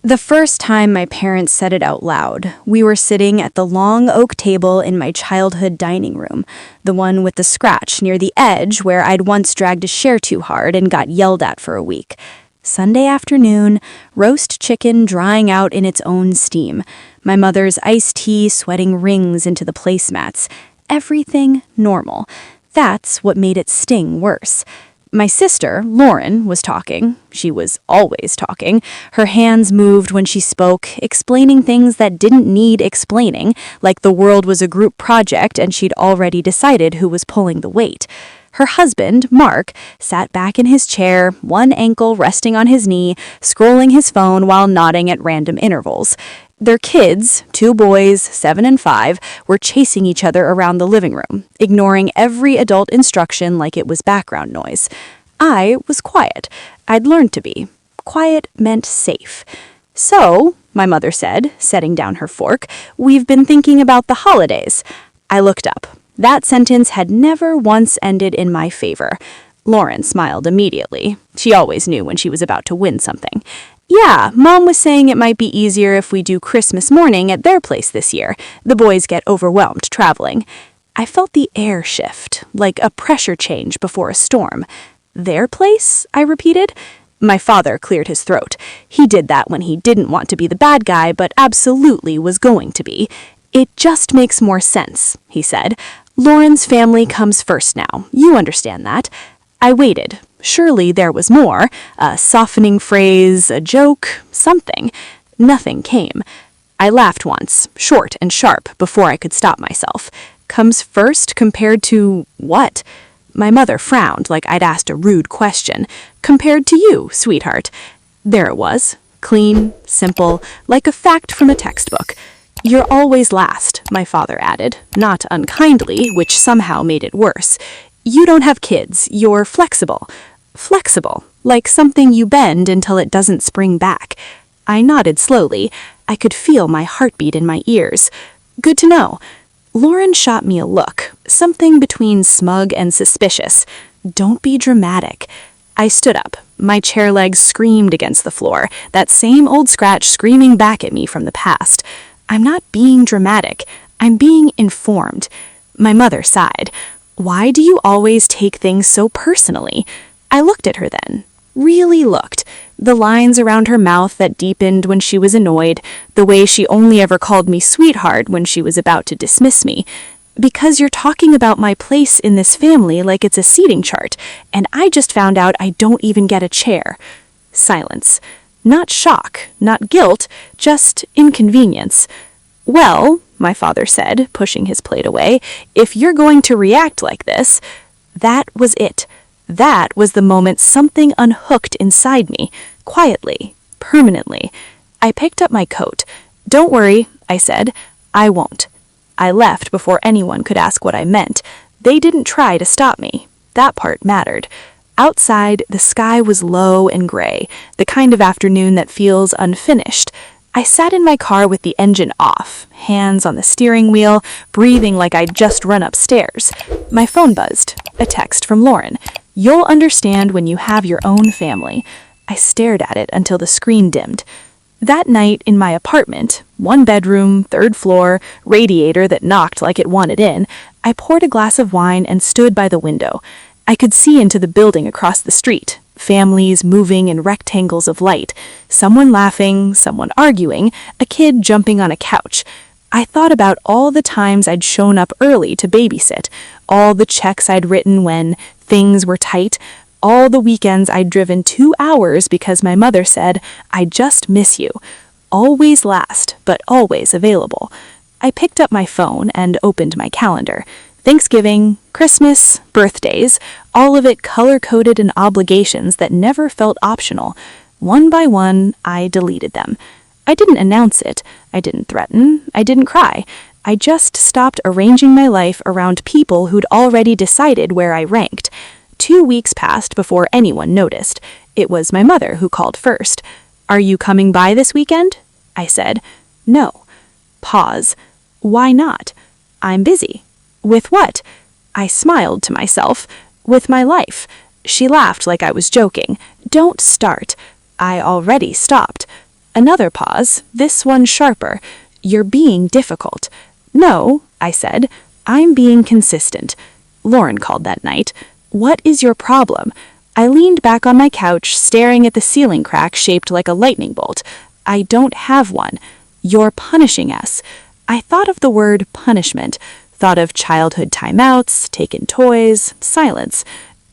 The first time my parents said it out loud, we were sitting at the long oak table in my childhood dining room, the one with the scratch near the edge where I'd once dragged a chair too hard and got yelled at for a week. Sunday afternoon, roast chicken drying out in its own steam, my mother's iced tea sweating rings into the placemats. Everything normal. That's what made it sting worse. My sister, Lauren, was talking. She was always talking. Her hands moved when she spoke, explaining things that didn't need explaining, like the world was a group project and she'd already decided who was pulling the weight. Her husband, Mark, sat back in his chair, one ankle resting on his knee, scrolling his phone while nodding at random intervals. Their kids, 2 boys, 7 and 5, were chasing each other around the living room, ignoring every adult instruction like it was background noise. I was quiet. I'd learned to be. Quiet meant safe. "So," my mother said, setting down her fork, "we've been thinking about the holidays." I looked up. That sentence had never once ended in my favor. Lauren smiled immediately. She always knew when she was about to win something. "Yeah, Mom was saying it might be easier if we do Christmas morning at their place this year. The boys get overwhelmed traveling." I felt the air shift, like a pressure change before a storm. "Their place?" I repeated. My father cleared his throat. He did that when he didn't want to be the bad guy, but absolutely was going to be. "It just makes more sense," he said. "Lauren's family comes first now. You understand that." I waited. Surely there was more. A softening phrase, a joke, something. Nothing came. I laughed once, short and sharp, before I could stop myself. Comes first compared to what? My mother frowned like I'd asked a rude question. "Compared to you, sweetheart." There it was. Clean, simple, like a fact from a textbook. "You're always last," my father added, not unkindly, which somehow made it worse. "You don't have kids. You're flexible." Flexible, like something you bend until it doesn't spring back. I nodded slowly. I could feel my heartbeat in my ears. Good to know. Lauren shot me a look, something between smug and suspicious. "Don't be dramatic." I stood up. My chair legs screamed against the floor, that same old scratch screaming back at me from the past. "I'm not being dramatic. I'm being informed." My mother sighed. "Why do you always take things so personally?" I looked at her then. Really looked. The lines around her mouth that deepened when she was annoyed, the way she only ever called me sweetheart when she was about to dismiss me. "Because you're talking about my place in this family like it's a seating chart, and I just found out I don't even get a chair." Silence. Not shock, not guilt, just inconvenience. "Well," my father said, pushing his plate away, "if you're going to react like this..." That was it. That was the moment something unhooked inside me, quietly, permanently. I picked up my coat. "Don't worry," I said. "I won't." I left before anyone could ask what I meant. They didn't try to stop me. That part mattered. Outside, the sky was low and gray, the kind of afternoon that feels unfinished. I sat in my car with the engine off, hands on the steering wheel, breathing like I'd just run upstairs. My phone buzzed. A text from Lauren. "You'll understand when you have your own family." I stared at it until the screen dimmed. That night in my apartment, 1 bedroom, 3rd floor, radiator that knocked like it wanted in, I poured a glass of wine and stood by the window. I could see into the building across the street, families moving in rectangles of light, someone laughing, someone arguing, a kid jumping on a couch. I thought about all the times I'd shown up early to babysit, all the checks I'd written when things were tight, all the weekends I'd driven 2 hours because my mother said, "I just miss you." Always last, but always available. I picked up my phone and opened my calendar. Thanksgiving, Christmas, birthdays, all of it color-coded in obligations that never felt optional. One by one, I deleted them. I didn't announce it. I didn't threaten. I didn't cry. I just stopped arranging my life around people who'd already decided where I ranked. 2 weeks passed before anyone noticed. It was my mother who called first. "Are you coming by this weekend?" I said. "No." Pause. "Why not?" "I'm busy." "With what?" I smiled to myself. "With my life." She laughed like I was joking. "Don't start." I already stopped. Another pause, this one sharper. "You're being difficult." "No," I said. "I'm being consistent." Lauren called that night. "What is your problem?" I leaned back on my couch, staring at the ceiling crack shaped like a lightning bolt. "I don't have one." "You're punishing us." I thought of the word punishment, thought of childhood timeouts, taken toys, silence.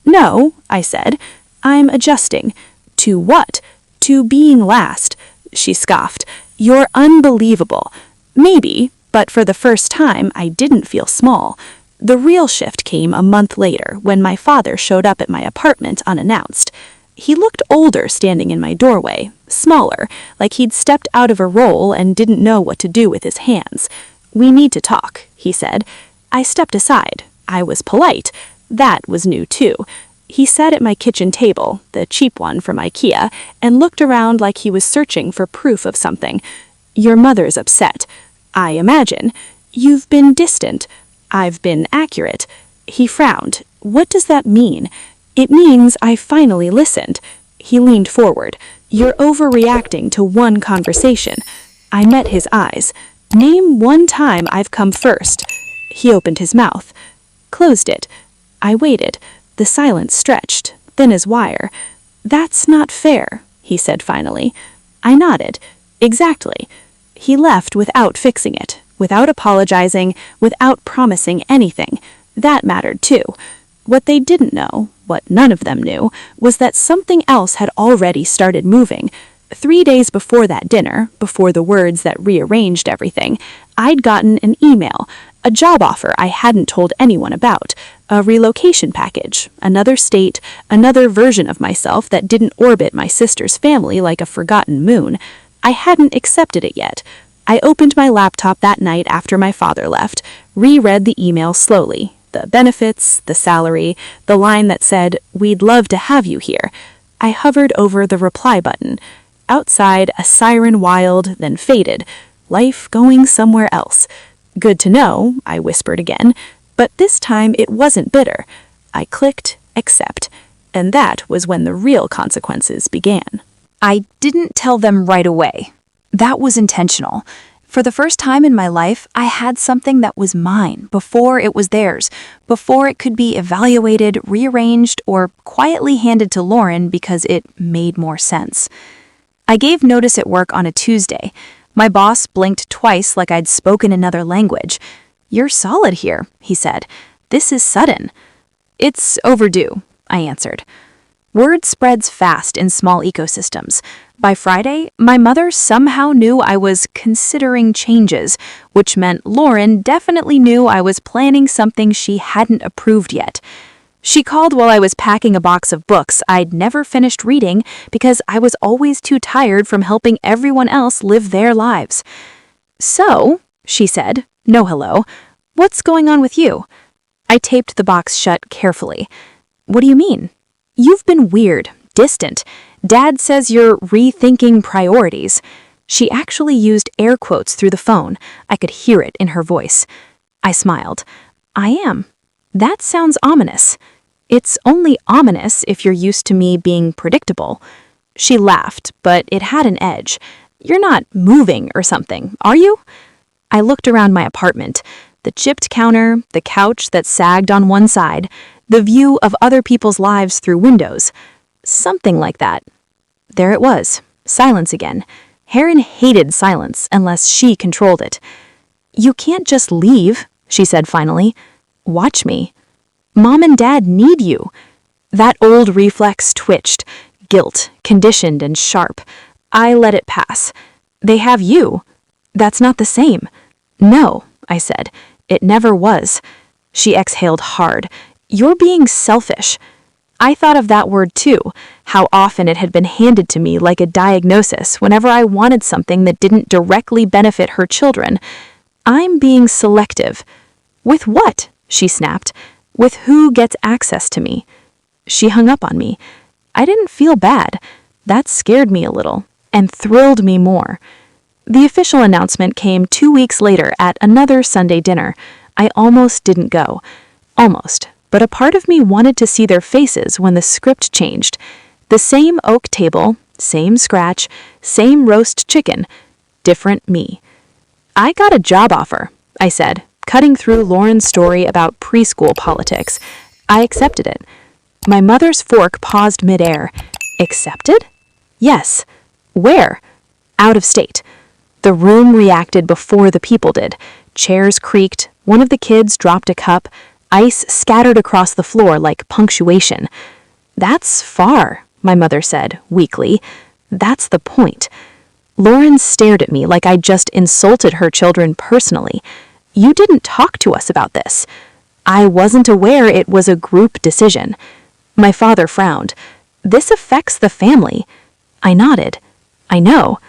"No," I said. "I'm adjusting." "To what?" "To being last." She scoffed. "You're unbelievable." Maybe, but for the first time, I didn't feel small. The real shift came a month later when my father showed up at my apartment unannounced. He looked older standing in my doorway, smaller, like he'd stepped out of a role and didn't know what to do with his hands. "We need to talk," he said. I stepped aside. I was polite. That was new too. He sat at my kitchen table, the cheap one from IKEA, and looked around like he was searching for proof of something. "Your mother's upset." "I imagine." "You've been distant." "I've been accurate." He frowned. "What does that mean?" "It means I finally listened." He leaned forward. "You're overreacting to one conversation." I met his eyes. "Name one time I've come first." He opened his mouth. Closed it. I waited. The silence stretched, thin as wire. "That's not fair," he said finally. I nodded. "Exactly." He left without fixing it, without apologizing, without promising anything. That mattered too. What they didn't know, what none of them knew, was that something else had already started moving. 3 days before that dinner, before the words that rearranged everything, I'd gotten an email, a job offer I hadn't told anyone about, a relocation package, another state, another version of myself that didn't orbit my sister's family like a forgotten moon. I hadn't accepted it yet. I opened my laptop that night after my father left, reread the email slowly, the benefits, the salary, the line that said, "We'd love to have you here." I hovered over the reply button. Outside, a siren wilded, then faded. Life going somewhere else. "Good to know," I whispered again, but this time it wasn't bitter. I clicked accept, and that was when the real consequences began. I didn't tell them right away. That was intentional. For the first time in my life, I had something that was mine before it was theirs, before it could be evaluated, rearranged, or quietly handed to Lauren because it made more sense. I gave notice at work on a Tuesday. My boss blinked twice like I'd spoken another language. "You're solid here," he said. "This is sudden." "It's overdue," I answered. Word spreads fast in small ecosystems. By Friday, my mother somehow knew I was considering changes, which meant Lauren definitely knew I was planning something she hadn't approved yet. She called while I was packing a box of books I'd never finished reading because I was always too tired from helping everyone else live their lives. "So," she said, no hello, "what's going on with you?" I taped the box shut carefully. "What do you mean?" "You've been weird, distant. Dad says you're rethinking priorities." She actually used air quotes through the phone. I could hear it in her voice. I smiled. "I am." "That sounds ominous." "It's only ominous if you're used to me being predictable." She laughed, but it had an edge. "You're not moving or something, are you?" I looked around my apartment. The chipped counter, the couch that sagged on one side, the view of other people's lives through windows. Something like that. There it was. Silence again. Heron hated silence unless she controlled it. "You can't just leave," she said finally. "Watch me. Mom and Dad need you." That old reflex twitched, guilt, conditioned and sharp. I let it pass. "They have you." "That's not the same." "No," I said. "It never was." She exhaled hard. "You're being selfish." I thought of that word too, how often it had been handed to me like a diagnosis whenever I wanted something that didn't directly benefit her children. "I'm being selective." "With what?" she snapped. "With who gets access to me." She hung up on me. I didn't feel bad. That scared me a little, and thrilled me more. The official announcement came 2 weeks later at another Sunday dinner. I almost didn't go. Almost. But a part of me wanted to see their faces when the script changed. The same oak table, same scratch, Same roast chicken. Different me. I got a job offer, I said, cutting through Lauren's story about preschool politics. I accepted it. My mother's fork paused midair. Accepted? Yes. Where? Out of state. The room reacted before the people did. Chairs creaked, one of the kids dropped a cup, ice scattered across the floor like punctuation. That's far, my mother said, weakly. That's the point. Lauren stared at me like I'd just insulted her children personally. You didn't talk to us about this. I wasn't aware it was a group decision. My father frowned. This affects the family. I nodded. I know.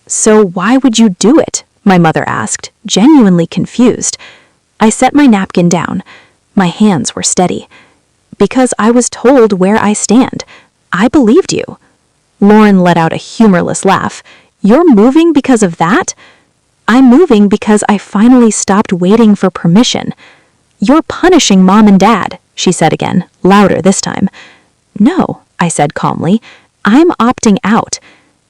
So why would you do it? My mother asked, genuinely confused. I set my napkin down. My hands were steady. Because I was told where I stand. I believed you. Lauren let out a humorless laugh. You're moving because of that? I'm moving because I finally stopped waiting for permission. You're punishing Mom and Dad, she said again, louder this time. No, I said calmly. I'm opting out.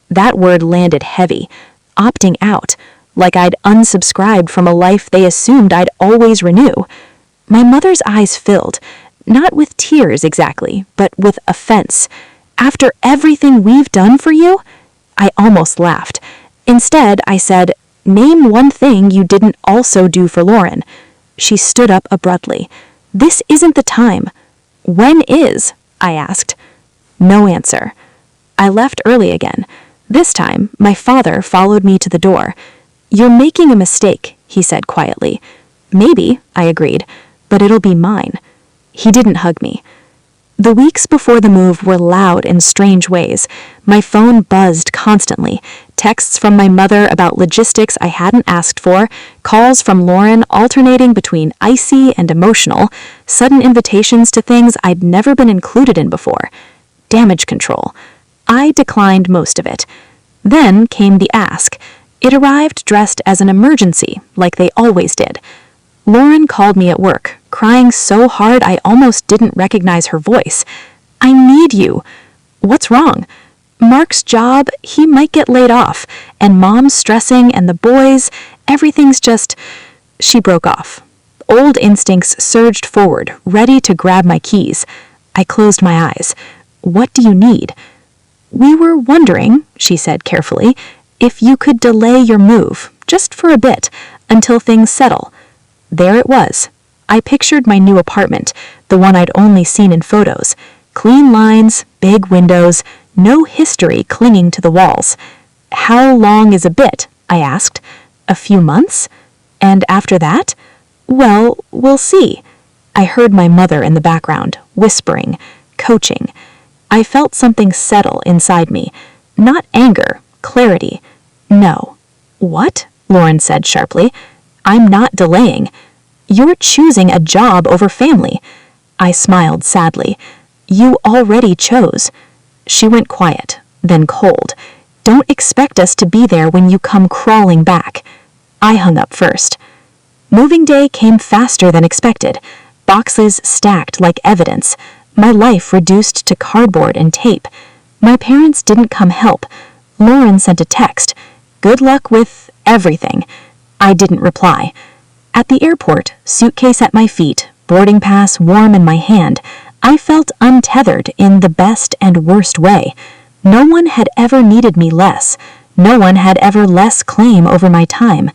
That word landed heavy. Opting out. Like I'd unsubscribed from a life they assumed I'd always renew. My mother's eyes filled. Not with tears exactly, but with offense. After everything we've done for you? I almost laughed. Instead, I said, name one thing you didn't also do for Lauren. She stood up abruptly. This isn't the time. When is? I asked. No answer. I left early again. This time, my father followed me to the door. You're making a mistake, he said quietly. Maybe, I agreed, but it'll be mine. He didn't hug me. The weeks before the move were loud in strange ways. My phone buzzed constantly. Texts from my mother about logistics I hadn't asked for, calls from Lauren alternating between icy and emotional, sudden invitations to things I'd never been included in before. Damage control. I declined most of it. Then came the ask. It arrived dressed as an emergency, like they always did. Lauren called me at work, crying so hard I almost didn't recognize her voice. I need you. What's wrong? Mark's job, he might get laid off, and Mom's stressing, and the boys, everything's just... She broke off. Old instincts surged forward, ready to grab my keys. I closed my eyes. What do you need? We were wondering, she said carefully, if you could delay your move, just for a bit, until things settle. There it was. I pictured my new apartment, the one I'd only seen in photos. Clean lines, big windows, no history clinging to the walls. How long is a bit? I asked. A few months? And after that? Well, we'll see. I heard my mother in the background, whispering, coaching. I felt something settle inside me. Not anger, clarity. No. What? Lauren said sharply. I'm not delaying. You're choosing a job over family. I smiled sadly. You already chose. She went quiet, then cold. Don't expect us to be there when you come crawling back. I hung up first. Moving day came faster than expected. Boxes stacked like evidence. My life reduced to cardboard and tape. My parents didn't come help. Lauren sent a text. Good luck with everything. I didn't reply. At the airport, suitcase at my feet, boarding pass warm in my hand, I felt untethered in the best and worst way. No one had ever needed me less. No one had ever less claim over my time.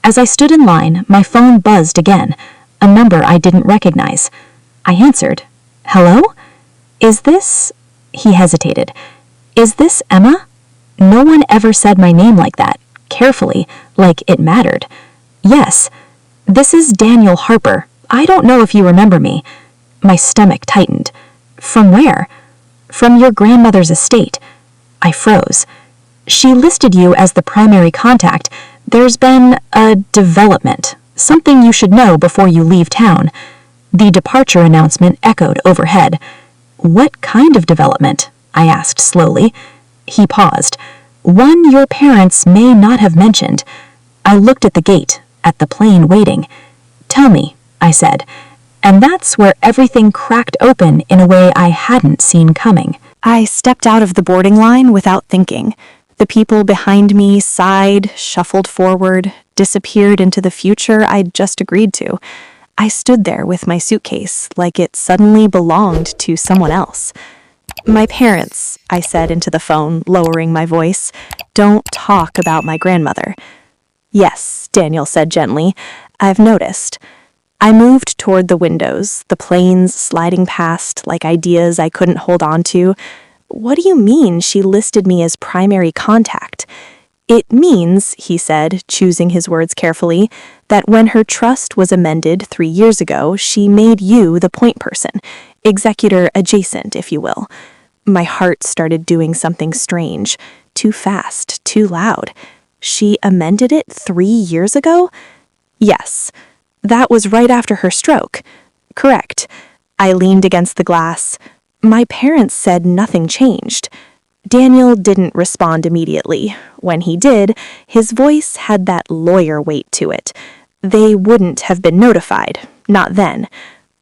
As I stood in line, my phone buzzed again, a number I didn't recognize. I answered. Hello? Is this... He hesitated. Is this Emma? No one ever said my name like that, carefully, like it mattered. Yes. This is Daniel Harper. I don't know if you remember me. My stomach tightened. From where? From your grandmother's estate. I froze. She listed you as the primary contact. There's been a development. Something you should know before you leave town. The departure announcement echoed overhead. What kind of development? I asked slowly. He paused. One your parents may not have mentioned. I looked at the gate, at the plane waiting. Tell me, I said. And that's where everything cracked open in a way I hadn't seen coming. I stepped out of the boarding line without thinking. The people behind me sighed, shuffled forward, disappeared into the future I'd just agreed to. I stood there with my suitcase like it suddenly belonged to someone else. "My parents," I said into the phone, lowering my voice, "don't talk about my grandmother." "Yes," Daniel said gently, "I've noticed." I moved toward the windows, the planes sliding past like ideas I couldn't hold on to. "What do you mean she listed me as primary contact?" "It means," he said, choosing his words carefully, "that when her trust was amended 3 years ago, she made you the point person, executor adjacent, if you will." My heart started doing something strange, too fast, too loud. She amended it 3 years ago? Yes. That was right after her stroke. Correct. I leaned against the glass. My parents said nothing changed. Daniel didn't respond immediately. When he did, his voice had that lawyer weight to it. They wouldn't have been notified. Not then.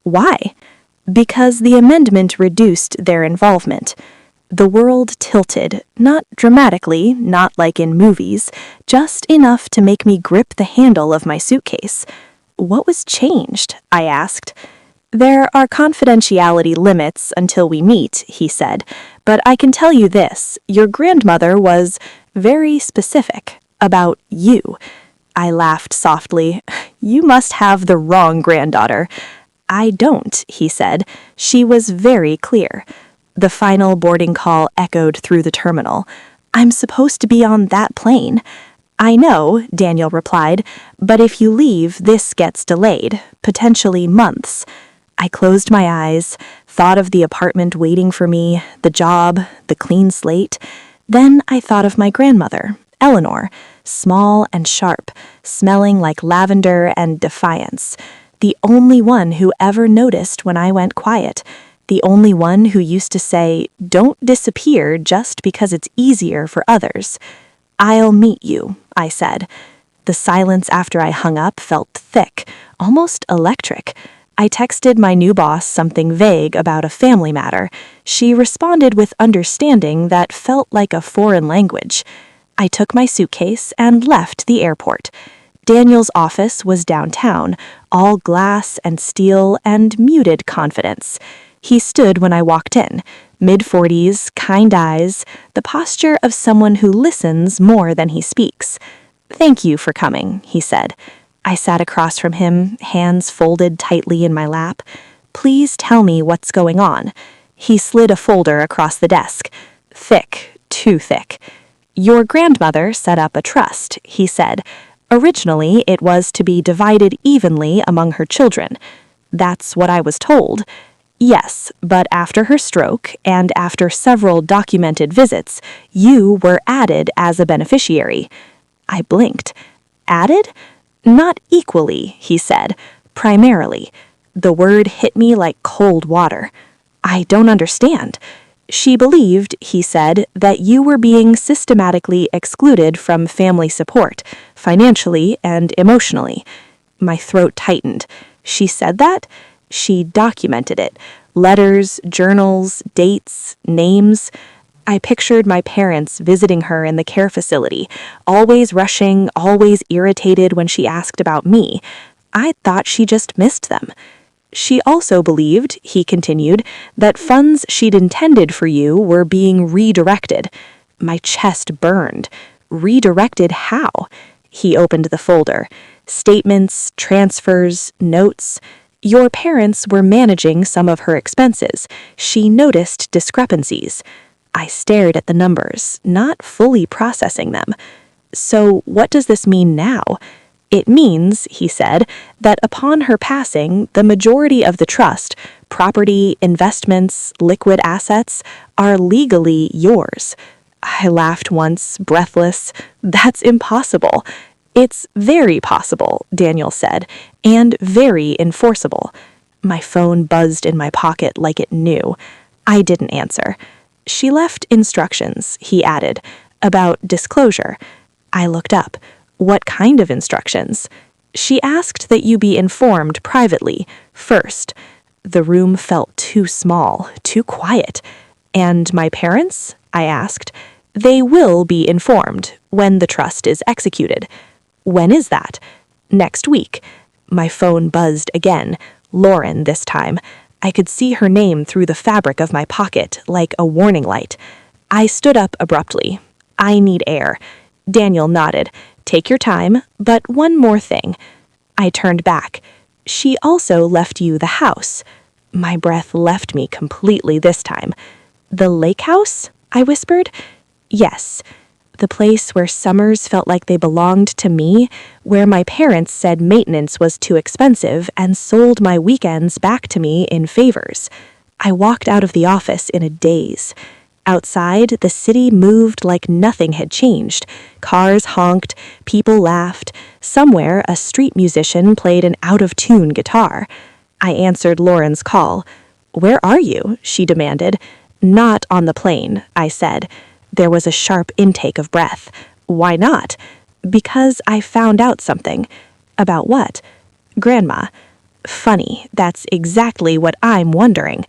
Why? Because the amendment reduced their involvement. The world tilted, not dramatically, not like in movies, just enough to make me grip the handle of my suitcase. "What was changed?" I asked. "There are confidentiality limits until we meet," he said, "but I can tell you this, your grandmother was very specific about you." I laughed softly. "You must have the wrong granddaughter." "I don't," he said. "She was very clear." The final boarding call echoed through the terminal. "I'm supposed to be on that plane." "I know," Daniel replied, "but if you leave, this gets delayed, potentially months." I closed my eyes, thought of the apartment waiting for me, the job, the clean slate. Then I thought of my grandmother, Eleanor, small and sharp, smelling like lavender and defiance. The only one who ever noticed when I went quiet. The only one who used to say, "Don't disappear just because it's easier for others." "I'll meet you," I said. The silence after I hung up felt thick, almost electric. I texted my new boss something vague about a family matter. She responded with understanding that felt like a foreign language. I took my suitcase and left the airport. Daniel's office was downtown, all glass and steel and muted confidence. He stood when I walked in, mid-40s, kind eyes, the posture of someone who listens more than he speaks. "Thank you for coming," he said. I sat across from him, hands folded tightly in my lap. "Please tell me what's going on." He slid a folder across the desk. Thick, too thick. "Your grandmother set up a trust," he said. "Originally, it was to be divided evenly among her children." "That's what I was told." "Yes, but after her stroke, and after several documented visits, you were added as a beneficiary." I blinked. "Added?" "Not equally," he said. "Primarily." The word hit me like cold water. "I don't understand." "She believed," he said, "that you were being systematically excluded from family support, financially and emotionally." My throat tightened. She said that? She documented it. Letters, journals, dates, names. I pictured my parents visiting her in the care facility, always rushing, always irritated when she asked about me. I thought she just missed them. "She also believed," he continued, "that funds she'd intended for you were being redirected." My chest burned. Redirected how? He opened the folder. Statements, transfers, notes. "Your parents were managing some of her expenses. She noticed discrepancies." I stared at the numbers, not fully processing them. "So what does this mean now?" "It means," he said, "that upon her passing, the majority of the trust, property, investments, liquid assets, are legally yours." I laughed once, breathless. "That's impossible." "It's very possible," Daniel said, "and very enforceable." My phone buzzed in my pocket like it knew. I didn't answer. "She left instructions," he added, "about disclosure." I looked up. "What kind of instructions?" "She asked that you be informed privately, first." The room felt too small, too quiet. "And my parents?" I asked. They will be informed when the trust is executed. When is that? Next week. My phone buzzed again. Lauren this time. I could see her name through the fabric of my pocket like a warning light. I stood up abruptly. I need air. Daniel nodded. Take your time, but one more thing. I turned back. She also left you the house. My breath left me completely this time. The lake house? I whispered. Yes. The place where summers felt like they belonged to me, where my parents said maintenance was too expensive and sold my weekends back to me in favors. I walked out of the office in a daze. Outside, the city moved like nothing had changed. Cars honked, people laughed. Somewhere, a street musician played an out-of-tune guitar. I answered Lauren's call. "Where are you?" she demanded. "Not on the plane," I said. There was a sharp intake of breath. "Why not?" "Because I found out something." "About what?" "Grandma." "Funny, that's exactly what I'm wondering."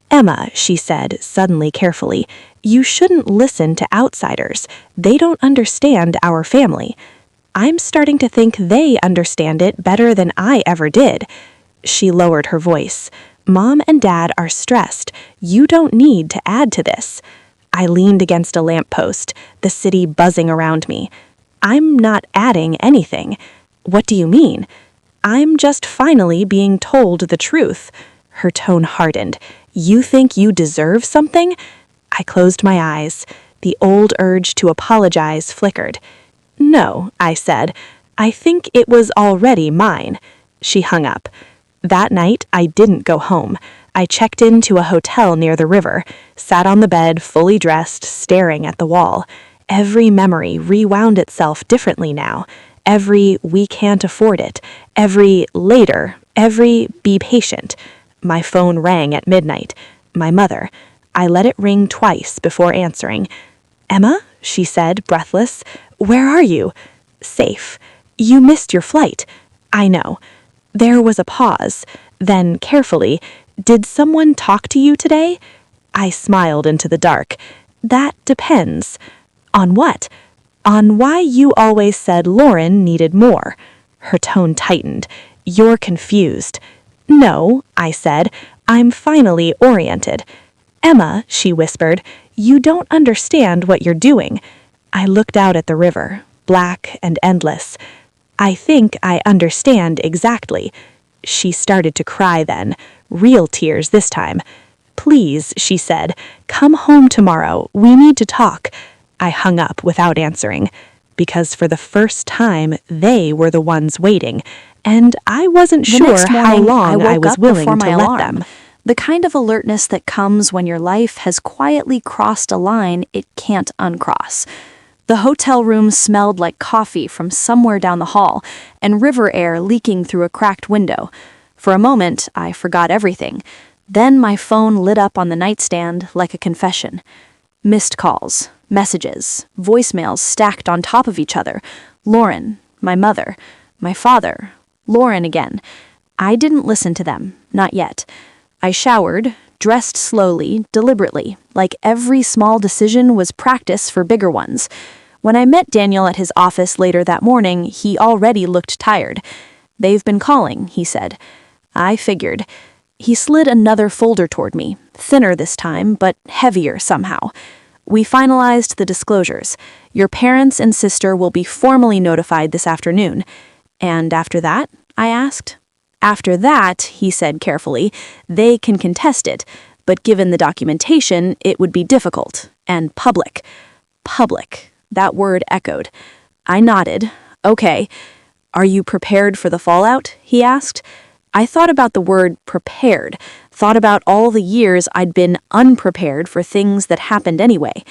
"Emma," she said, suddenly carefully, "you shouldn't listen to outsiders. They don't understand our family." "I'm starting to think they understand it better than I ever did." She lowered her voice. "Mom and Dad are stressed. You don't need to add to this." I leaned against a lamppost, the city buzzing around me. "I'm not adding anything." "What do you mean?" "I'm just finally being told the truth." Her tone hardened. "You think you deserve something?" I closed my eyes. The old urge to apologize flickered. "No," I said. "I think it was already mine." She hung up. That night, I didn't go home. I checked into a hotel near the river, sat on the bed, fully dressed, staring at the wall. Every memory rewound itself differently now. Every "we can't afford it," every "later," every "be patient." My phone rang at midnight. My mother. I let it ring twice before answering. "Emma?" she said, breathless. "Where are you?" "Safe. You missed your flight." "I know." There was a pause. Then, carefully, "Did someone talk to you today?" I smiled into the dark. "That depends." "On what?" "On why you always said Lauren needed more." Her tone tightened. "You're confused." "No," I said. "I'm finally oriented." "Emma," she whispered, "you don't understand what you're doing." I looked out at the river, black and endless. "I think I understand exactly." She started to cry then, real tears this time. "Please," she said, "come home tomorrow. We need to talk." I hung up without answering, because for the first time, they were the ones waiting, and I wasn't sure how long I was willing to let them. The kind of alertness that comes when your life has quietly crossed a line it can't uncross. The hotel room smelled like coffee from somewhere down the hall, and river air leaking through a cracked window. For a moment, I forgot everything. Then my phone lit up on the nightstand like a confession. Missed calls, messages, voicemails stacked on top of each other. Lauren, my mother, my father, Lauren again. I didn't listen to them, not yet. I showered, dressed slowly, deliberately, like every small decision was practice for bigger ones. When I met Daniel at his office later that morning, he already looked tired. "They've been calling," he said. I figured. He slid another folder toward me, thinner this time, but heavier somehow. "We finalized the disclosures. Your parents and sister will be formally notified this afternoon." "And after that?" I asked. "After that," he said carefully, "they can contest it, but given the documentation, it would be difficult and public." Public. That word echoed. I nodded. "Okay. Are you prepared for the fallout?" he asked. I thought about the word prepared, thought about all the years I'd been unprepared for things that happened anyway.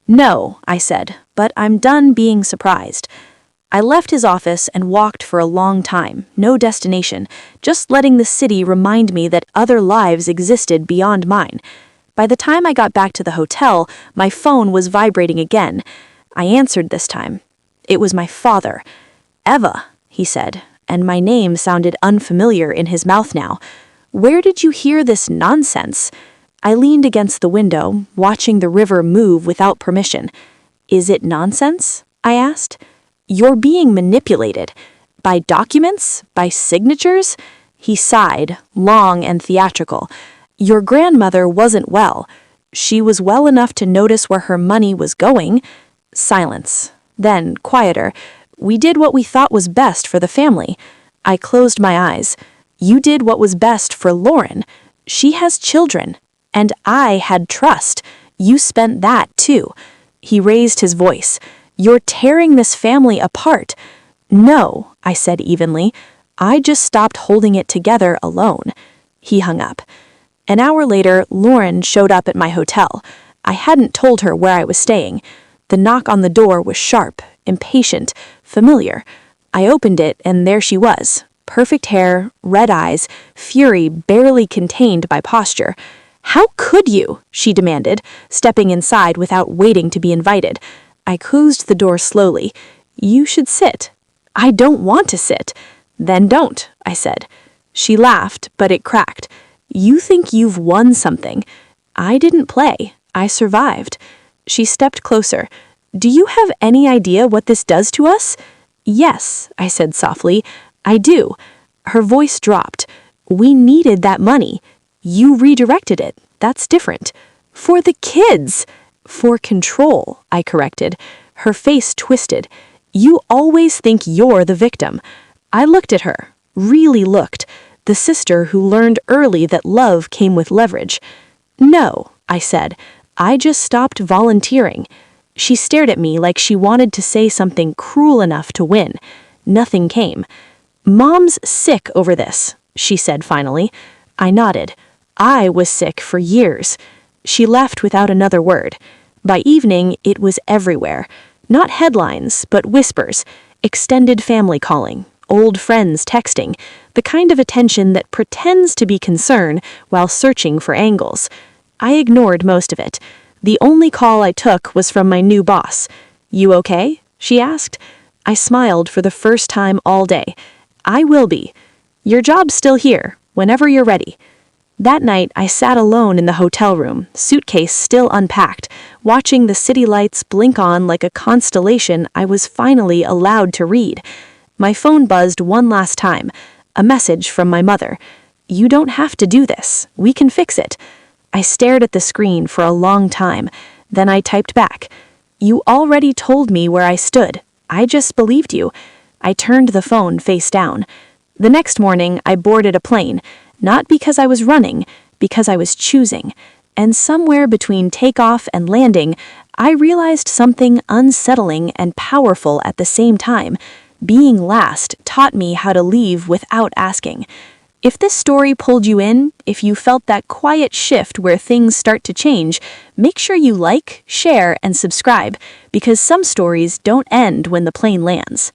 "No," I said, "but I'm done being surprised." I left his office and walked for a long time, no destination, just letting the city remind me that other lives existed beyond mine. By the time I got back to the hotel, my phone was vibrating again. I answered this time. It was my father. "Eva," he said, and my name sounded unfamiliar in his mouth now. "Where did you hear this nonsense?" I leaned against the window, watching the river move without permission. Is it nonsense? I asked. You're being manipulated. By documents? By signatures? He sighed, long and theatrical. Your grandmother wasn't well. She was well enough to notice where her money was going. Silence. Then, quieter. We did what we thought was best for the family. I closed my eyes. You did what was best for Lauren. She has children. And I had trust. You spent that, too. He raised his voice. You're tearing this family apart. No, I said evenly. I just stopped holding it together alone. He hung up. An hour later, Lauren showed up at my hotel. I hadn't told her where I was staying. The knock on the door was sharp, impatient, familiar. I opened it, and there she was. Perfect hair, red eyes, fury barely contained by posture. How could you? She demanded, stepping inside without waiting to be invited. I closed the door slowly. You should sit. I don't want to sit. Then don't, I said. She laughed, but it cracked. You think you've won something. I didn't play. I survived. She stepped closer. Do you have any idea what this does to us? Yes, I said softly. I do. Her voice dropped. We needed that money. You redirected it. That's different. For the kids. For control, I corrected. Her face twisted. You always think you're the victim. I looked at her. Really looked. The sister who learned early that love came with leverage. No, I said. I just stopped volunteering. She stared at me like she wanted to say something cruel enough to win. Nothing came. Mom's sick over this, she said finally. I nodded. I was sick for years. She left without another word. By evening, it was everywhere. Not headlines, but whispers. Extended family calling. Old friends texting. The kind of attention that pretends to be concern while searching for angles. I ignored most of it. The only call I took was from my new boss. You okay? She asked. I smiled for the first time all day. I will be. Your job's still here, whenever you're ready. That night, I sat alone in the hotel room, suitcase still unpacked, watching the city lights blink on like a constellation I was finally allowed to read. My phone buzzed one last time. A message from my mother. You don't have to do this. We can fix it. I stared at the screen for a long time. Then I typed back. You already told me where I stood. I just believed you. I turned the phone face down. The next morning, I boarded a plane. Not because I was running, because I was choosing. And somewhere between takeoff and landing, I realized something unsettling and powerful at the same time. Being last taught me how to leave without asking. If this story pulled you in, if you felt that quiet shift where things start to change, make sure you like, share, and subscribe, because some stories don't end when the plane lands.